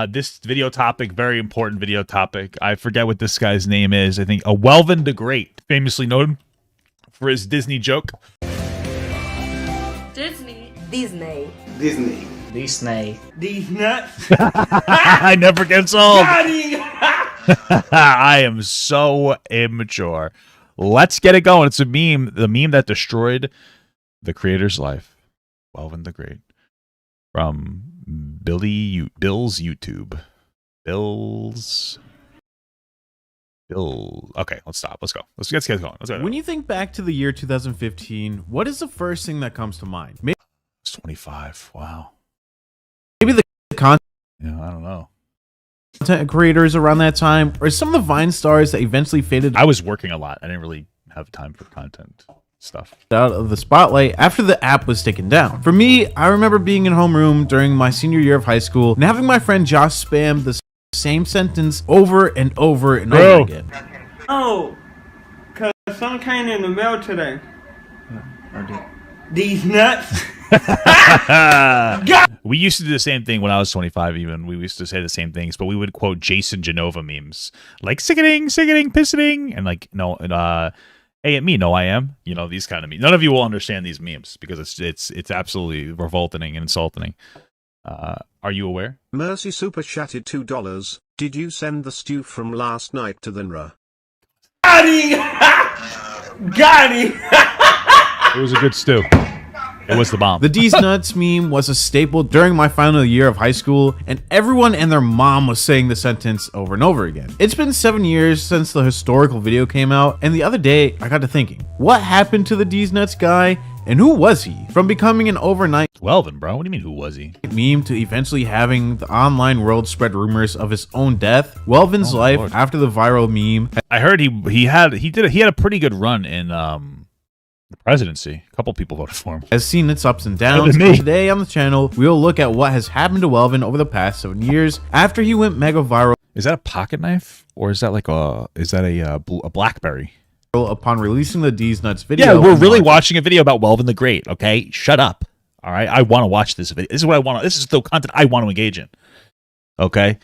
This video topic, very important video topic. I forget what this guy's name is. I think WelvenDaGreat, famously known for his Disney joke. Disney. These nuts. I never get old. I am so immature. Let's get it going. It's a meme, the meme that destroyed the creator's life. WelvenDaGreat. From Bill's YouTube. Okay, let's stop. Let's go. Let's get going. Let's go. When you think back to the year 2015, what is the first thing that comes to mind? Maybe it's 25. Wow. Maybe the content Yeah, I don't know. creators around that time, or some of the Vine stars that eventually faded I was working a lot. I didn't really have time for content stuff. out of the spotlight after the app was taken down. For me, I remember being in homeroom during my senior year of high school and having my friend Josh spam the same sentence over and over and over again. Oh, cause some came in the mail today. These nuts. We used to do the same thing when I was 25 even. We used to say the same things, but we would quote Jason Genova memes. Like, sickening, pissing, and like, no, hey, at me, no, I am. You know, these kind of memes. None of you will understand these memes because it's absolutely revolting and insulting. Are you aware? Mercy super chatted $2. Did you send the stew from last night to the NRA? Got him. It was a good stew. It was the bomb. The D's Nuts meme was a staple during my final year of high school, and everyone and their mom was saying the sentence over and over again. It's been 7 years since the historical video came out, and the other day I got to thinking, what happened to the D's Nuts guy, and who was he? From becoming an overnight Welvin, bro. What do you mean, who was he? meme to eventually having the online world spread rumors of his own death, Welvin's life Lord. after the viral meme I heard he had a pretty good run in the presidency. A couple people voted for him. has seen its ups and downs. Other than me. Today on the channel, we will look at what has happened to Welvin over the past 7 years after he went mega viral Is that a pocket knife or is that like a BlackBerry? upon releasing the D's Nuts video. Yeah, we're really watching a video about WelvenDaGreat. Okay, shut up. All right, I want to watch this video. This is what I want. This is the content I want to engage in. Okay.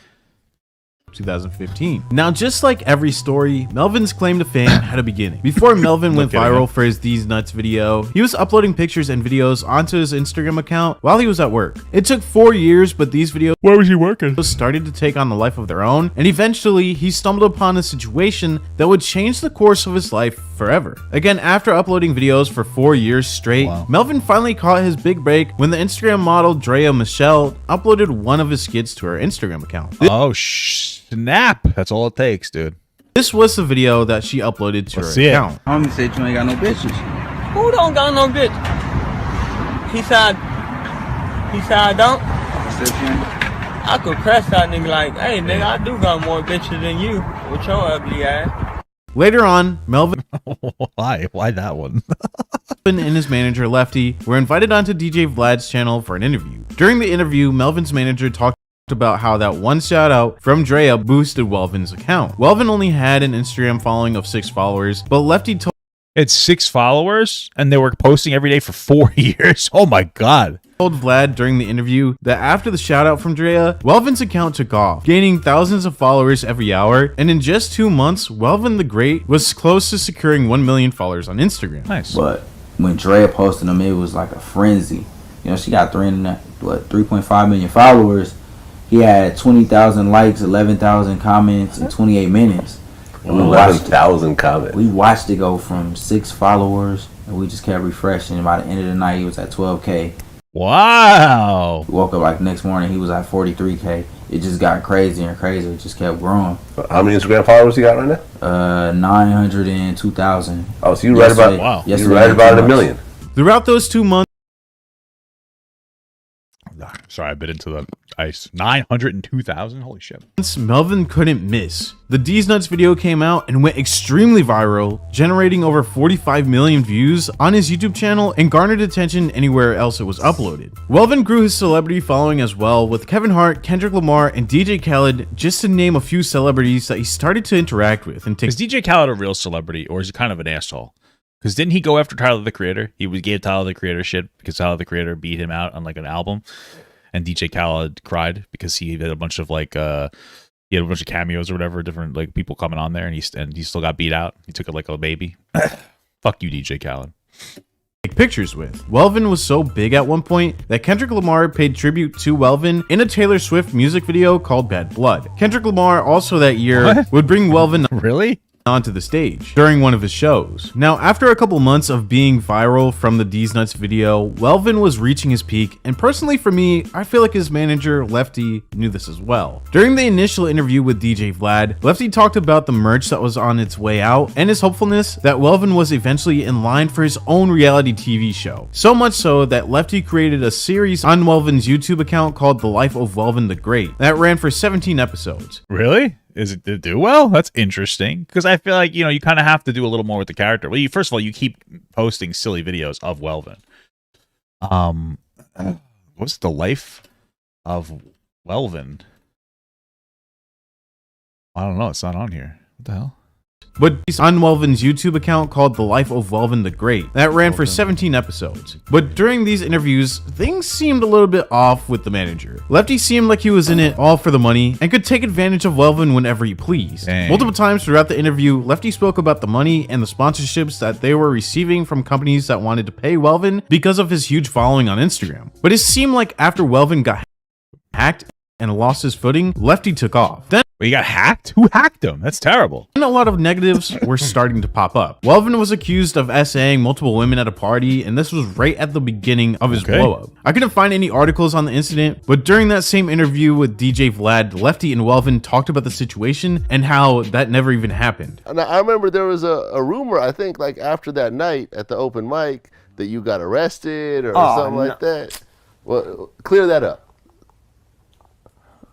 2015. Now, just like every story, Melvin's claim to fame had a beginning. Before Melvin went viral for his These Nuts video, he was uploading pictures and videos onto his Instagram account while he was at work. It took 4 years, but these videos Where was he working? started to take on the life of their own, and eventually he stumbled upon a situation that would change the course of his life forever. Again, after uploading videos for 4 years straight, Melvin finally caught his big break when the Instagram model Drea Michelle uploaded one of his skits to her Instagram account. Oh, snap. That's all it takes, dude. This was the video that she uploaded to Let's her see it. account. Homie said you ain't got no bitches. Who don't got no bitch? He said I don't. Said you ain't. I could press that nigga like, hey nigga, I do got more bitches than you with your ugly ass. Later on, Melvin Why that one? and his manager Lefty were invited onto DJ Vlad's channel for an interview. During the interview, Melvin's manager talked about how that one shout out from Drea boosted Welvin's account. Welvin only had an Instagram following of 6 followers, but Lefty told It's 6 followers, and they were posting every day for 4 years. Oh my god. Vlad during the interview that after the shout out from Drea, Welvin's account took off, gaining thousands of followers every hour, and in just 2 months, WelvenDaGreat was close to securing 1 million followers on Instagram. Nice. But when Drea posted them, it was like a frenzy. You know, she got 3.5 million followers. He had 20,000 likes, 11,000 comments in 28 minutes. And we watched 11,000 comments. We watched it go from 6 followers, and we just kept refreshing. And by the end of the night, he was at 12K. Wow. We woke up like next morning, he was at 43K. It just got crazier and crazier. It just kept growing. How many Instagram followers you got right now? 902,000. Oh, so you read about Wow. You read about 1 million. Throughout those 2 months, Sorry, I bit into the ice. 902,000? Holy shit. Melvin couldn't miss. The D's Nuts video came out and went extremely viral, generating over 45 million views on his YouTube channel and garnered attention anywhere else it was uploaded. Welvin grew his celebrity following as well, with Kevin Hart, Kendrick Lamar, and DJ Khaled, just to name a few celebrities that he started to interact with and take. Is DJ Khaled a real celebrity, or is he kind of an asshole? Because didn't he go after Tyler, the Creator? He gave Tyler, the Creator shit because Tyler, the Creator beat him out on like an album. and DJ Khaled cried because he had a bunch of like he had a bunch of cameos or whatever, different like people coming on there, and he still got beat out. He took it like a baby. Fuck you, DJ Khaled. Take pictures with. Welvin was so big at one point that Kendrick Lamar paid tribute to Welvin in a Taylor Swift music video called Bad Blood. Kendrick Lamar also that year would bring Welvin Really? onto the stage during one of his shows. Now, after a couple months of being viral from the D's Nuts video, Welvin was reaching his peak, and personally for me, I feel like his manager, Lefty, knew this as well. During the initial interview with DJ Vlad, Lefty talked about the merch that was on its way out and his hopefulness that Welvin was eventually in line for his own reality TV show. So much so that Lefty created a series on Welvin's YouTube account called The Life of WelvenDaGreat that ran for 17 episodes. Really? Did it do well? That's interesting, because I feel like, you know, you kind of have to do a little more with the character. Well, first of all, you keep posting silly videos of Welvin. What's the life of Welvin? I don't know. It's not on here. What the hell? But he's on Welvin's YouTube account called The Life of WelvenDaGreat that ran for 17 episodes. But during these interviews, things seemed a little bit off with the manager. Lefty seemed like he was in it all for the money and could take advantage of Welvin whenever he pleased. Dang. Multiple times throughout the interview, Lefty spoke about the money and the sponsorships that they were receiving from companies that wanted to pay Welvin because of his huge following on Instagram. But it seemed like after Welvin got hacked and lost his footing, Lefty took off. Then Wait, he got hacked? Who hacked him? That's terrible. a lot of negatives were starting to pop up. Welvin was accused of SAing multiple women at a party, and this was right at the beginning of his blow up. I couldn't find any articles on the incident, but during that same interview with DJ Vlad, Lefty and Welvin talked about the situation and how that never even happened. And I remember there was a rumor, I think, like after that night at the open mic, that you got arrested or something like that. Well, clear that up.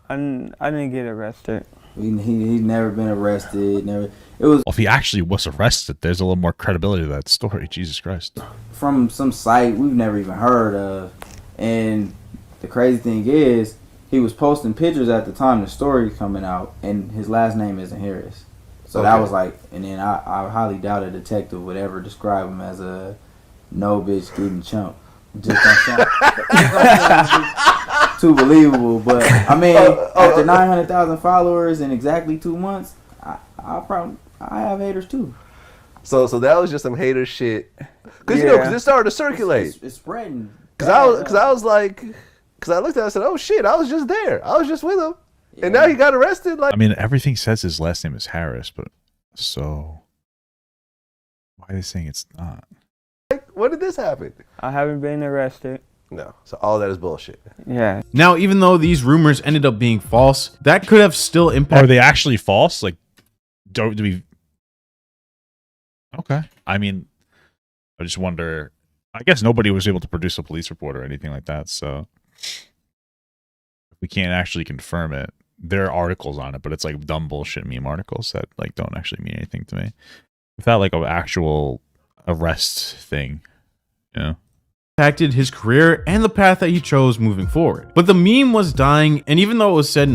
I didn't get arrested. He's never been arrested. Never. It was Well, if he actually was arrested, there's a little more credibility to that story. Jesus Christ. from some site we've never even heard of. And the crazy thing is, he was posting pictures at the time the story coming out, and his last name isn't Harris. So that was like, and then I highly doubt a detective would ever describe him as a no bitch getting chumped. Just don't sound too believable. But I mean, after 900,000 followers in exactly 2 months, I have haters too. So that was just some hater shit. Cause you know, cause it started to circulate. It's spreading. Cause I was like, cause I looked at it and said, oh shit, I was just there. I was just with him. Yeah. And now he got arrested. Like, I mean, everything says his last name is Harris, but so why are they saying it's not? when did this happen? I haven't been arrested. No. So all that is bullshit. Yeah. Now, even though these rumors ended up being false, that could have still Are impacted. they actually false? Like, do we? Okay. I mean, I just wonder. I guess nobody was able to produce a police report or anything like that, so we can't actually confirm it. There are articles on it, but it's like dumb bullshit meme articles that like don't actually mean anything to me. Without like an actual arrest thing, you know. Impacted his career and the path that he chose moving forward. But the meme was dying, and even though it was said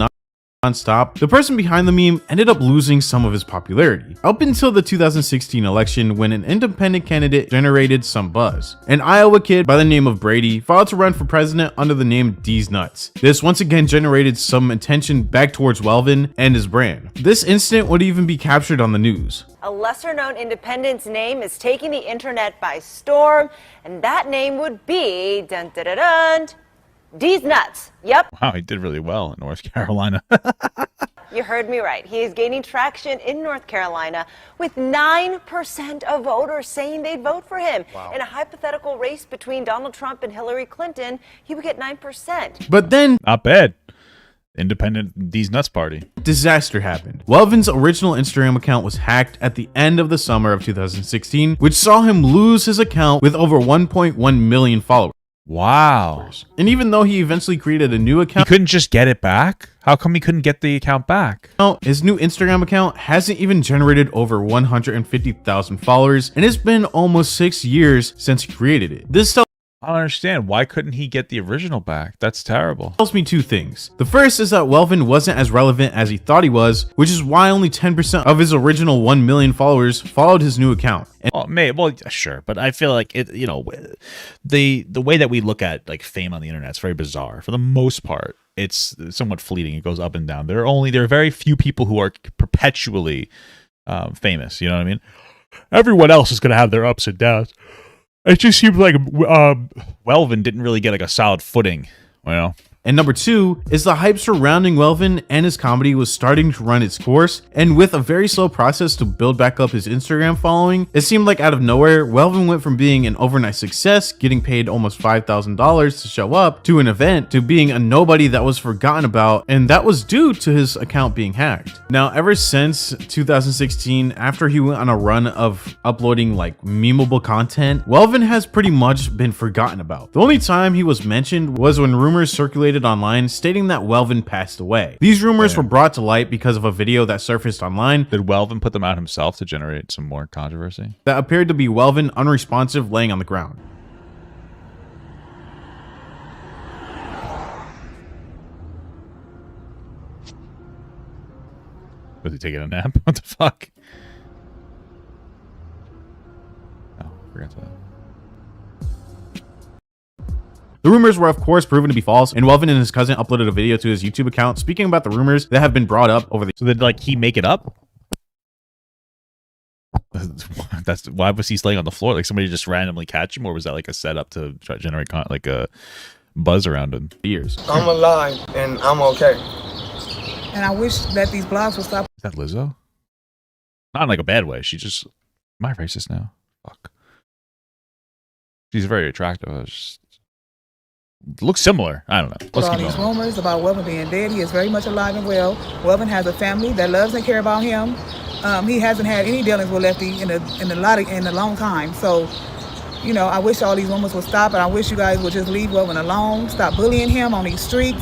non-stop, the person behind the meme ended up losing some of his popularity. Up until the 2016 election, when an independent candidate generated some buzz. An Iowa kid by the name of Brady filed to run for president under the name D's Nuts. This once again generated some attention back towards Welvin and his brand. This incident would even be captured on the news. A lesser-known independent's name is taking the internet by storm, and that name would be dun dun dun dun, D's Nuts. Yep. Wow, he did really well in North Carolina. You heard me right. He is gaining traction in North Carolina with 9% of voters saying they'd vote for him. Wow. In a hypothetical race between Donald Trump and Hillary Clinton, he would get 9%. But then, Not bad. Independent D's Nuts party. Disaster happened. Welvin's original Instagram account was hacked at the end of the summer of 2016, which saw him lose his account with over 1.1 million followers. Wow. And even though he eventually created a new He account, couldn't just get it back? How come he couldn't get the account back? his new Instagram account hasn't even generated over 150,000 followers, and it's been almost 6 years since he created it. This I don't understand. Why couldn't he get the original back? That's terrible. Tells me two things. The first is that Welvin wasn't as relevant as he thought he was, which is why only 10% of his original 1 million followers followed his new account. And Well, sure, but I feel like it. You know, the way that we look at like fame on the internet is very bizarre. For the most part, it's somewhat fleeting. It goes up and down. There are very few people who are perpetually famous. You know what I mean? Everyone else is going to have their ups and downs. It just seems like Welvin didn't really get like a solid footing, you know. And number two is the hype surrounding Welvin and his comedy was starting to run its course, and with a very slow process to build back up his Instagram following, it seemed like out of nowhere, Welvin went from being an overnight success, getting paid almost $5,000 to show up to an event, to being a nobody that was forgotten about, and that was due to his account being hacked. Now, ever since 2016, after he went on a run of uploading like memeable content, Welvin has pretty much been forgotten about. The only time he was mentioned was when rumors circulated online stating that Welvin passed away. These rumors were brought to light because of a video that surfaced online. Did Welvin put them out himself to generate some more controversy? That appeared to be Welvin unresponsive laying on the ground. Was he taking a nap? What the fuck? Oh, I forgot that. The rumors were of course proven to be false, and Welvin and his cousin uploaded a video to his YouTube account speaking about the rumors that have been brought up over the— So did like he make it up? That's why was he laying on the floor? Like somebody just randomly catch him, or was that like a setup to try to generate like a buzz around him? years. I'm alive and I'm okay. And I wish that these blogs would stop. Is that Lizzo? Not in like a bad way. She just, am I racist now? Fuck. She's very attractive. I just looks similar. I don't know. With all these rumors about Welvin being dead, he is very much alive and well. Welvin has a family that loves and cares about him. He hasn't had any dealings with Lefty in a long time. So, you know, I wish all these rumors would stop, and I wish you guys would just leave Welvin alone. Stop bullying him on these streets.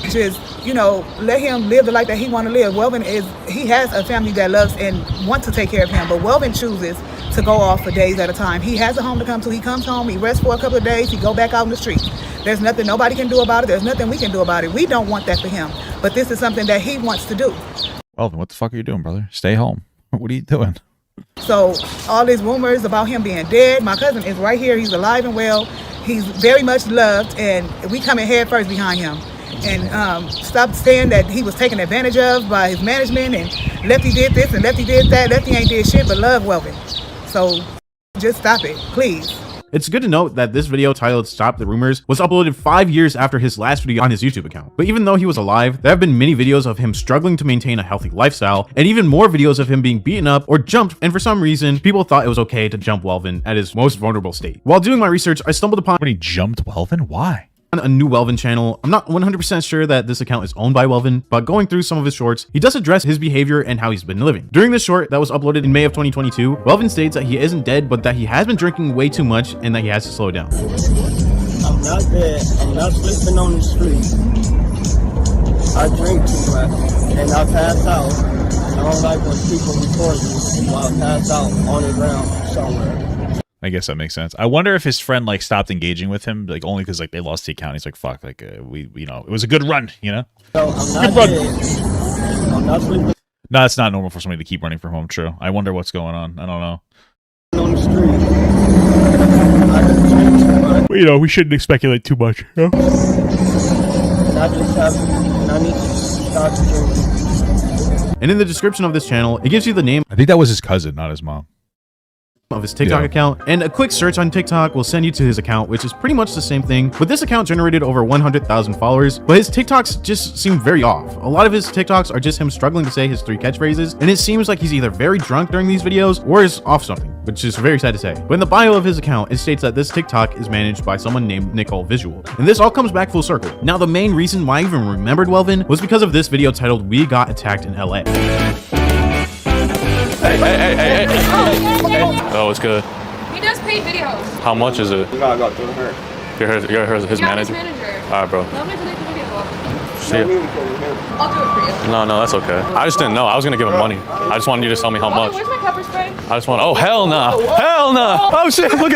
Just, you know, let him live the life that he want to live. Welvin he has a family that loves and wants to take care of him, but Welvin chooses to go off for days at a time. He has a home to come to. He comes home, he rests for a couple of days, he go back out in the street. There's nothing nobody can do about it. There's nothing we can do about it. We don't want that for him, but this is something that he wants to do. Welvin, what the fuck are you doing, brother? Stay home. What are you doing? So all these rumors about him being dead, my cousin is right here. He's alive and well. He's very much loved, and we come in head first behind him. And stop saying that he was taken advantage of by his management and Lefty did this and Lefty did that. Lefty ain't did shit but love Welvin. So just stop it, please. It's good to note that this video titled Stop the Rumors was uploaded 5 years after his last video on his YouTube account. But even though he was alive, there have been many videos of him struggling to maintain a healthy lifestyle, and even more videos of him being beaten up or jumped, and for some reason, people thought it was okay to jump Welvin at his most vulnerable state. While doing my research, I stumbled upon— When he jumped Welvin? Why? a new Welvin channel. I'm not 100% sure that this account is owned by Welvin, but going through some of his shorts, he does address his behavior and how he's been living. During this short that was uploaded in May of 2022, Welvin states that he isn't dead, but that he has been drinking way too much and that he has to slow down. I'm not dead. I'm not sleeping on the street. I drink too much and I pass out. I don't like when people record me while I pass out on the ground somewhere. I guess that makes sense. I wonder if his friend like stopped engaging with him, like only because like they lost the account. He's like, "Fuck, like we, you know, it was a good run, you know." No, I'm not dead. I'm not sleeping. No, it's not normal for somebody to keep running from home. True. I wonder what's going on. I don't know. On the street. I just drink too much. Well, you know, we shouldn't speculate too much. You know? And I just have, and I need to start drinking. And in the description of this channel, it gives you the name— I think that was his cousin, not his mom— of his TikTok account, and a quick search on TikTok will send you to his account, which is pretty much the same thing. But this account generated over 100,000 followers, but his TikToks just seem very off. A lot of his TikToks are just him struggling to say his 3 catchphrases, and it seems like he's either very drunk during these videos or is off something, which is very sad to say. But in the bio of his account, it states that this TikTok is managed by someone named Nicole Visual, and this all comes back full circle. Now, the main reason why I even remembered Welvin was because of this video titled "We Got Attacked in LA." Hey. Oh, it's good. He does paid videos. How much is it? You gotta go through her. You're his manager? Alright, bro. Tell me to make the video. See ya. I'll do it for you. No, that's okay. I just didn't know. I was gonna give him money. I just wanted you to tell me how much. Where's my pepper spray? I just want— oh, hell no. Hell no. Oh, shit. Look.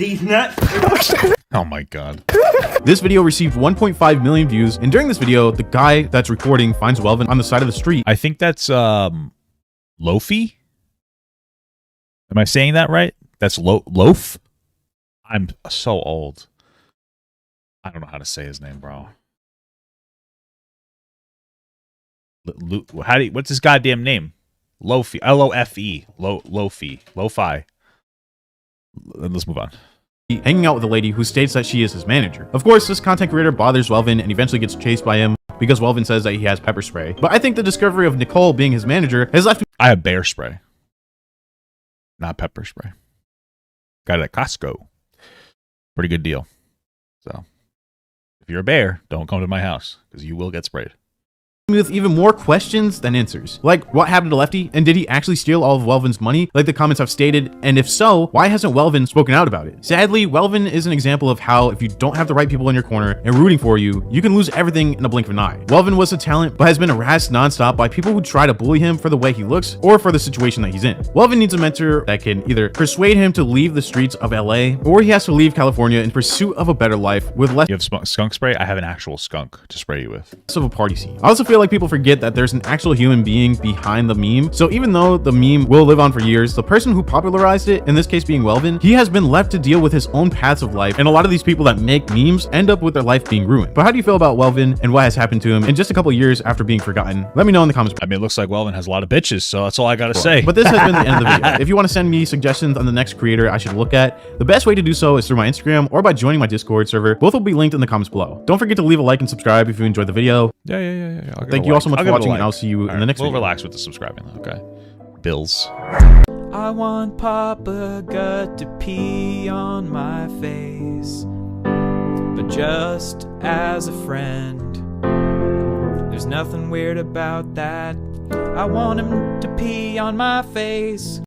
These nuts. Oh my god. This video received 1.5 million views, and during this video, the guy that's recording finds Welvin on the side of the street. I think that's Lofi. Am I saying that right? That's Loaf. I'm so old. I don't know how to say his name, bro. What's his goddamn name? Lofi. L-O-F-E. Lofi. Lo-fi. Let's move on. Hanging out with a lady who states that she is his manager. Of course, this content creator bothers Welvin and eventually gets chased by him because Welvin says that he has pepper spray. But I think the discovery of Nicole being his manager has left. I have bear spray, not pepper spray. Got it at Costco. Pretty good deal. So if you're a bear, don't come to my house because you will get sprayed. With even more questions than answers. Like, what happened to Lefty? And did he actually steal all of Welvin's money, like the comments have stated? And if so, why hasn't Welvin spoken out about it? Sadly, Welvin is an example of how if you don't have the right people in your corner and rooting for you, you can lose everything in a blink of an eye. Welvin was a talent, but has been harassed nonstop by people who try to bully him for the way he looks or for the situation that he's in. Welvin needs a mentor that can either persuade him to leave the streets of LA, or he has to leave California in pursuit of a better life with less. You have skunk spray? I have an actual skunk to spray you with. Of a party scene. I also feel like people forget that there's an actual human being behind the meme. So even though the meme will live on for years, the person who popularized it, in this case being Welvin, he has been left to deal with his own paths of life. And a lot of these people that make memes end up with their life being ruined. But how do you feel about Welvin and what has happened to him in just a couple years after being forgotten? Let me know in the comments. I mean, it looks like Welvin has a lot of bitches, so that's all I gotta say. But this has been the end of the video. If you want to send me suggestions on the next creator I should look at, the best way to do so is through my Instagram or by joining my Discord server. Both will be linked in the comments below. Don't forget to leave a like and subscribe if you enjoyed the video. Yeah. Thank you all so much for watching, and I'll see you in the next video. We'll relax with the subscribing, okay? Bills. I want Papa Gut to pee on my face, but just as a friend. There's nothing weird about that. I want him to pee on my face.